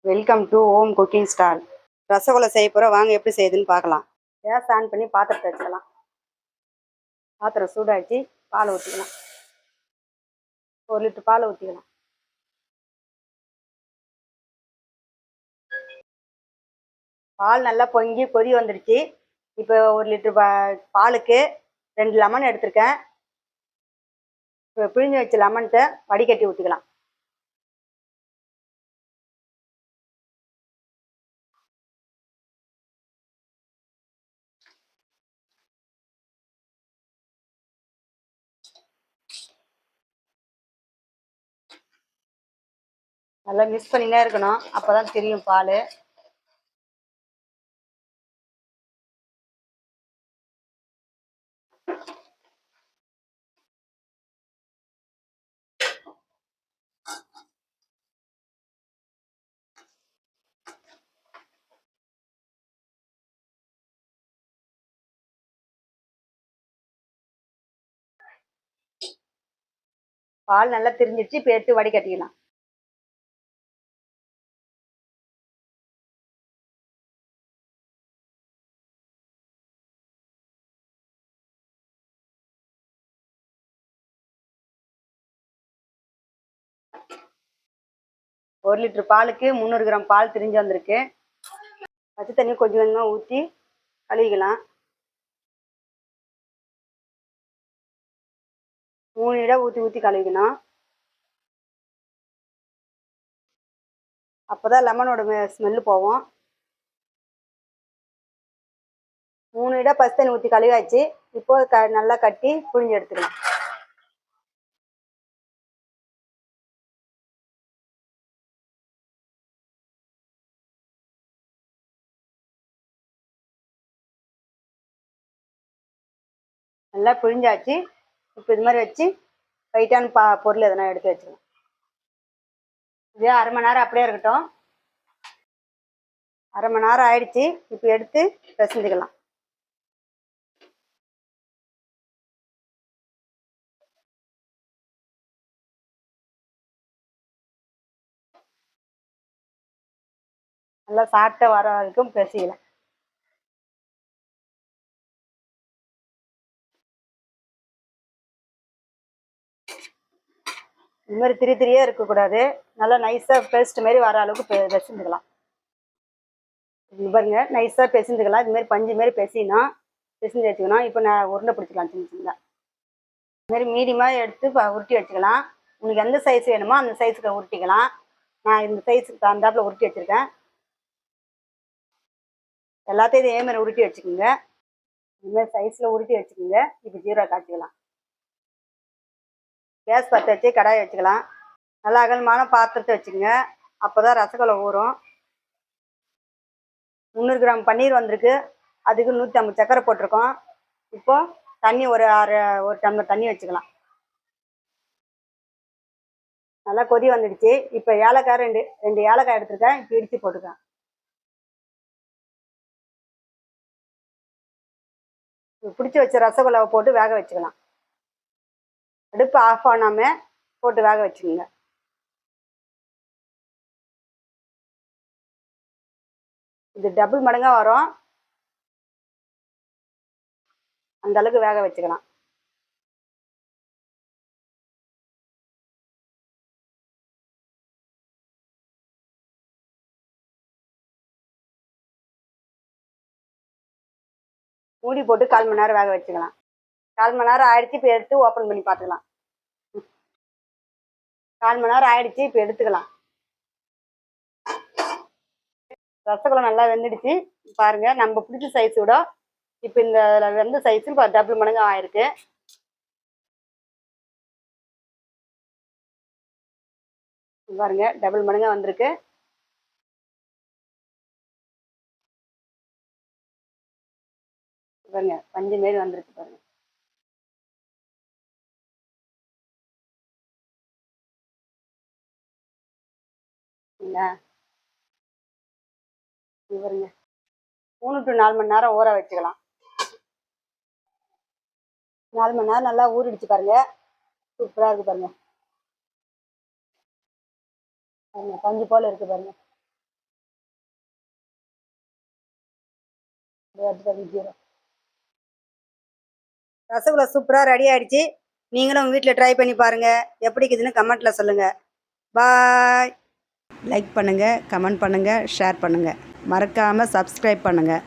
Welcome to home cooking stall. Rasgulla செய்ய போகிறோம், வாங்க எப்படி செய்யுதுன்னு பார்க்கலாம். கேஸ் ஆன் பண்ணி பாத்திரத்தை வச்சுக்கலாம். பாத்திரம் சூடாச்சு, பால் ஊற்றிக்கலாம். 1 லிட்டர் பால் ஊற்றிக்கலாம். பால் நல்லா பொங்கி கொதி வந்துடுச்சு. இப்போ 1 லிட்டர் பாலுக்கு 2 லெமன் எடுத்திருக்கேன். இப்போ பிழிஞ்சு வச்ச லெமன்த்தை வடிகட்டி ஊற்றிக்கலாம். நல்லா மிக்ஸ் பண்ணினே இருக்கணும், அப்போ தான் தெரியும் பால். பால் நல்லா திரிஞ்சிடுச்சு, இப்போ எடுத்து வடிகட்டிக்கலாம். ஒரு லிட்டர் பாலுக்கு 300 கிராம் பால் திரிஞ்சு வந்திருக்கு. பச்சை தண்ணி கொஞ்சம் கொஞ்சமாக ஊற்றி கழுவிக்கலாம். 3 இடம் ஊற்றி ஊற்றி கழுவிக்கணும். அப்போ தான் லெமனோட ஸ்மெல்லு போகும். 3 இடம் பச்சை தண்ணி ஊற்றி கழுவாச்சு. இப்போ நல்லா கட்டி புழிஞ்சு எடுத்துக்கலாம். நல்லா புழிஞ்சாச்சு. இப்போ இது மாதிரி வச்சு டைட்டான பொருள் எதனா எடுத்து வச்சுக்கலாம். இதே 1/2 மணி நேரம் அப்படியே இருக்கட்டும். 1/2 மணி நேரம் ஆயிடுச்சு. இப்போ எடுத்து பிசைஞ்சுக்கலாம். நல்லா சாப்பிட்ட வர வரைக்கும் பிசையலாம். இது மாதிரி திரியே இருக்கக்கூடாது. நல்லா நைஸாக பேஸ்ட் மாரி வர அளவுக்கு பிசைஞ்சுக்கலாம். இது பாருங்க, நைஸாக பிசைஞ்சுக்கலாம். இது மாதிரி பஞ்சு மாரி பிசைஞ்சு வச்சுக்கணும். இப்போ நான் உருண்டை பிடிச்சிக்கலாம் சின்ன சின்னதாக. இது மாதிரி மீடியமாக எடுத்து உருட்டி வச்சுக்கலாம். உங்களுக்கு எந்த சைஸ் வேணுமோ அந்த சைஸுக்கு உருட்டிக்கலாம். நான் இந்த சைஸுக்கு தகுந்தாப்புல உருட்டி வச்சுருக்கேன். எல்லாத்தையும் இதே மாதிரி உருட்டி வச்சுக்கோங்க. இதுமாதிரி சைஸில் உருட்டி வச்சுக்கோங்க. இப்போ ஜீரா காய்ச்சிக்கலாம். கேஸ் பற்ற வச்சு கடாயை வச்சுக்கலாம். நல்லா அகலமான பாத்திரத்தை வச்சுக்கோங்க, அப்போ தான் ரசகுல்லா ஊறும். 300 கிராம் பன்னீர் வந்திருக்கு. அதுக்கு 150 சர்க்கரை போட்டிருக்கோம். இப்போ தண்ணி ஒரு டம்ளர் தண்ணி வச்சுக்கலாம். நல்லா கொதி வந்துடுச்சு. இப்போ ஏலக்காய் ரெண்டு ஏலக்காய் எடுத்துருக்கேன். இப்போ இடித்து போட்டுக்கேன். பிடிச்சி வச்ச ரசகுல்லாவை போட்டு வேக வச்சுக்கலாம். அடுப்பு ஆஃப் பண்ணாமல் போட்டு வேக வச்சுக்கோங்க. இது டபுள் மடங்காக வரும், அந்த அளவுக்கு வேக வச்சுக்கலாம். மூடி போட்டு 1/4 மணி நேரம் வேக வச்சுக்கலாம். 1/4 மணி நேரம் ஆயிடுச்சு. இப்போ எடுத்து ஓப்பன் பண்ணி பார்த்துக்கலாம். 1/4 மணி நேரம் ஆயிடுச்சு. இப்போ எடுத்துக்கலாம். ரசகுல்லா நல்லா வெந்துடுச்சு. பாருங்க, நம்ம பிடிச்ச சைஸ் விட இப்போ இந்த வெந்த சைஸு டபுள் மடங்கு ஆயிருக்கு. பாருங்க, டபுள் மடங்கா வந்திருக்கு. பாருங்க, பஞ்சு மாரி வந்திருக்கு பாருங்க. பாருங்க, 3 to 4 மணி நேரம் ஊற வச்சுக்கலாம். 4 மணி நேரம் நல்லா ஊறிடுச்சு பாருங்க. சூப்பராக இருக்கு பாருங்க. பாருங்க, பஞ்சு போல இருக்கு பாருங்க. ரசகுல்லா சூப்பராக ரெடி ஆயிடுச்சு. நீங்களும் உங்கள் வீட்டில் ட்ரை பண்ணி பாருங்கள். எப்படி இருக்குதுன்னு கமெண்ட்டில் சொல்லுங்கள். பாய். லைக் பண்ணுங்கள், கமெண்ட் பண்ணுங்கள், ஷேர் பண்ணுங்கள். மறக்காமல் சப்ஸ்கிரைப் பண்ணுங்கள்.